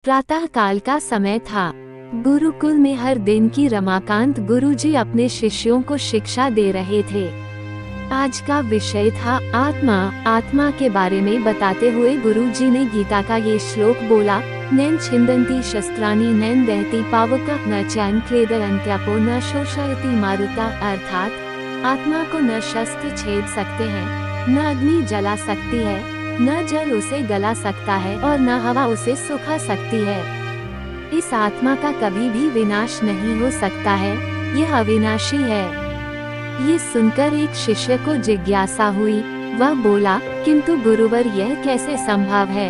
प्रातः काल का समय था। गुरुकुल में हर दिन की रमाकांत गुरुजी अपने शिष्यों को शिक्षा दे रहे थे। आज का विषय था आत्मा। आत्मा के बारे में बताते हुए गुरुजी ने गीता का ये श्लोक बोला, नैन छिंदन्ति शस्त्राणि नैन दहति पावकः न चैन क्लेदयन्त्यापो न शोषयति मारुता। अर्थात आत्मा को न शस्त्र छेद सकते हैं, न अग्नि जला सकती है, न जल उसे गला सकता है और न हवा उसे सुखा सकती है। इस आत्मा का कभी भी विनाश नहीं हो सकता है, यह अविनाशी है। ये सुनकर एक शिष्य को जिज्ञासा हुई। वह बोला, किंतु गुरुवर यह कैसे संभव है?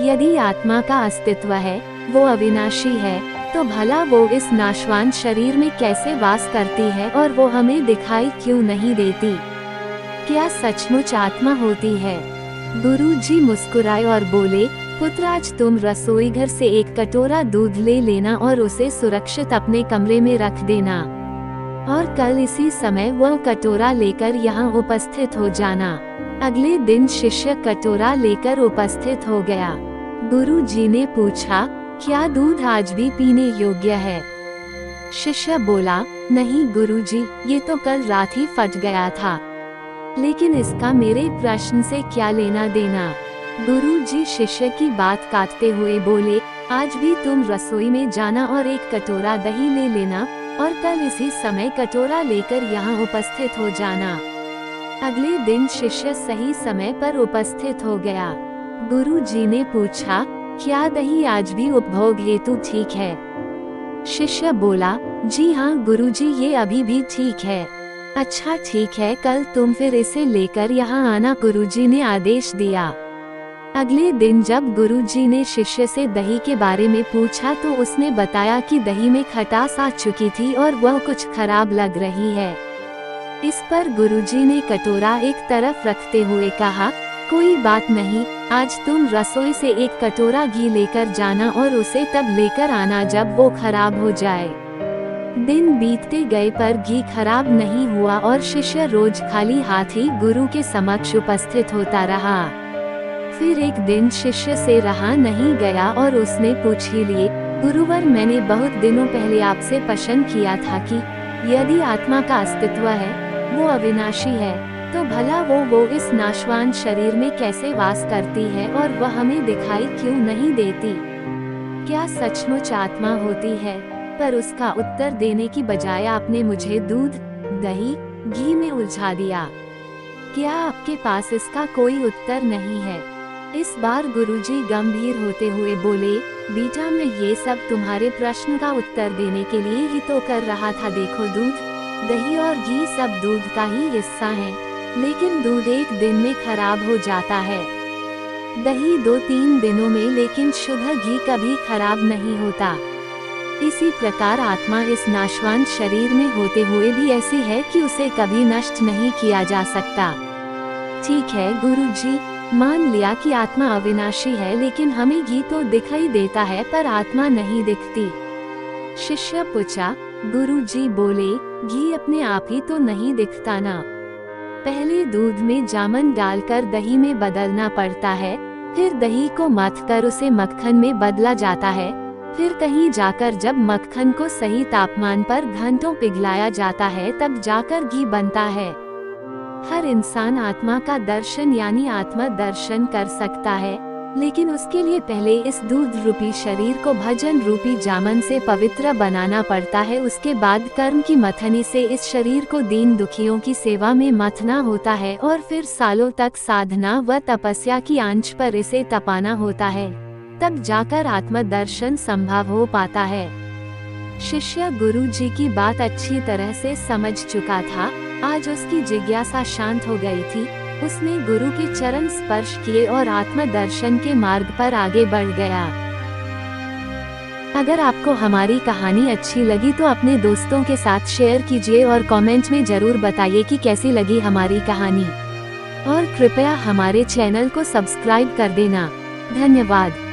यदि आत्मा का अस्तित्व है, वो अविनाशी है, तो भला वो इस नाशवान शरीर में कैसे वास करती है और वो हमें दिखाई क्यों नहीं देती? क्या सचमुच आत्मा होती है? गुरुजी मुस्कुराए और बोले, पुत्र, आज तुम रसोई घर से एक कटोरा दूध ले लेना और उसे सुरक्षित अपने कमरे में रख देना, और कल इसी समय वह कटोरा लेकर यहाँ उपस्थित हो जाना। अगले दिन शिष्य कटोरा लेकर उपस्थित हो गया। गुरुजी ने पूछा, क्या दूध आज भी पीने योग्य है? शिष्य बोला, नहीं गुरुजी, ये तो कल रात ही फट गया था। लेकिन इसका मेरे प्रश्न से क्या लेना देना? गुरुजी शिष्य की बात काटते हुए बोले, आज भी तुम रसोई में जाना और एक कटोरा दही ले लेना और कल इसी समय कटोरा लेकर यहाँ उपस्थित हो जाना। अगले दिन शिष्य सही समय पर उपस्थित हो गया। गुरुजी ने पूछा, क्या दही आज भी उपभोग हेतु ठीक है? शिष्य बोला, जी हाँ गुरुजी, ये अभी भी ठीक है। अच्छा ठीक है, कल तुम फिर इसे लेकर यहाँ आना, गुरुजी ने आदेश दिया। अगले दिन जब गुरुजी ने शिष्य से दही के बारे में पूछा तो उसने बताया कि दही में खटास आ चुकी थी और वह कुछ खराब लग रही है। इस पर गुरुजी ने कटोरा एक तरफ रखते हुए कहा, कोई बात नहीं, आज तुम रसोई से एक कटोरा घी लेकर जाना और उसे तब लेकर आना जब वो खराब हो जाए। दिन बीतते गए पर घी खराब नहीं हुआ और शिष्य रोज खाली हाथ ही गुरु के समक्ष उपस्थित होता रहा। फिर एक दिन शिष्य से रहा नहीं गया और उसने पूछ ही लिए, गुरुवर, मैंने बहुत दिनों पहले आपसे प्रश्न किया था कि यदि आत्मा का अस्तित्व है, वो अविनाशी है, तो भला वो इस नाशवान शरीर में कैसे वास करती है और वह हमें दिखाई क्यों नहीं देती? क्या सचमुच आत्मा होती है? पर उसका उत्तर देने की बजाय आपने मुझे दूध, दही, घी में उलझा दिया। क्या आपके पास इसका कोई उत्तर नहीं है? इस बार गुरुजी गंभीर होते हुए बोले, बेटा, मैं ये सब तुम्हारे प्रश्न का उत्तर देने के लिए ही तो कर रहा था। देखो, दूध, दही और घी सब दूध का ही हिस्सा है, लेकिन दूध एक दिन में खराब हो जाता है, दही 2-3 दिनों में, लेकिन शुद्ध घी कभी खराब नहीं होता। इसी प्रकार आत्मा इस नाशवान शरीर में होते हुए भी ऐसी है कि उसे कभी नष्ट नहीं किया जा सकता। ठीक है गुरुजी, मान लिया कि आत्मा अविनाशी है, लेकिन हमें घी तो दिखाई देता है पर आत्मा नहीं दिखती। शिष्य पूछा, गुरुजी बोले, घी अपने आप ही तो नहीं दिखता ना। पहले दूध में जामन डालकर दही में बदलना पड़ता है, फिर दही को मथकर उसे मक्खन में बदला जाता है, फिर कहीं जाकर जब मक्खन को सही तापमान पर घंटों पिघलाया जाता है तब जाकर घी बनता है। हर इंसान आत्मा का दर्शन यानी आत्मा दर्शन कर सकता है, लेकिन उसके लिए पहले इस दूध रूपी शरीर को भजन रूपी जामन से पवित्र बनाना पड़ता है। उसके बाद कर्म की मथनी से इस शरीर को दीन दुखियों की सेवा में मथना होता है और फिर सालों तक साधना व तपस्या की आंच पर इसे तपाना होता है, तब जाकर आत्म दर्शन संभव हो पाता है। शिष्य गुरुजी की बात अच्छी तरह से समझ चुका था। आज उसकी जिज्ञासा शांत हो गई थी। उसने गुरु के चरण स्पर्श किए और आत्म दर्शन के मार्ग पर आगे बढ़ गया। अगर आपको हमारी कहानी अच्छी लगी तो अपने दोस्तों के साथ शेयर कीजिए और कमेंट में जरूर बताइए कि कैसी लगी हमारी कहानी, और कृपया हमारे चैनल को सब्सक्राइब कर देना। धन्यवाद।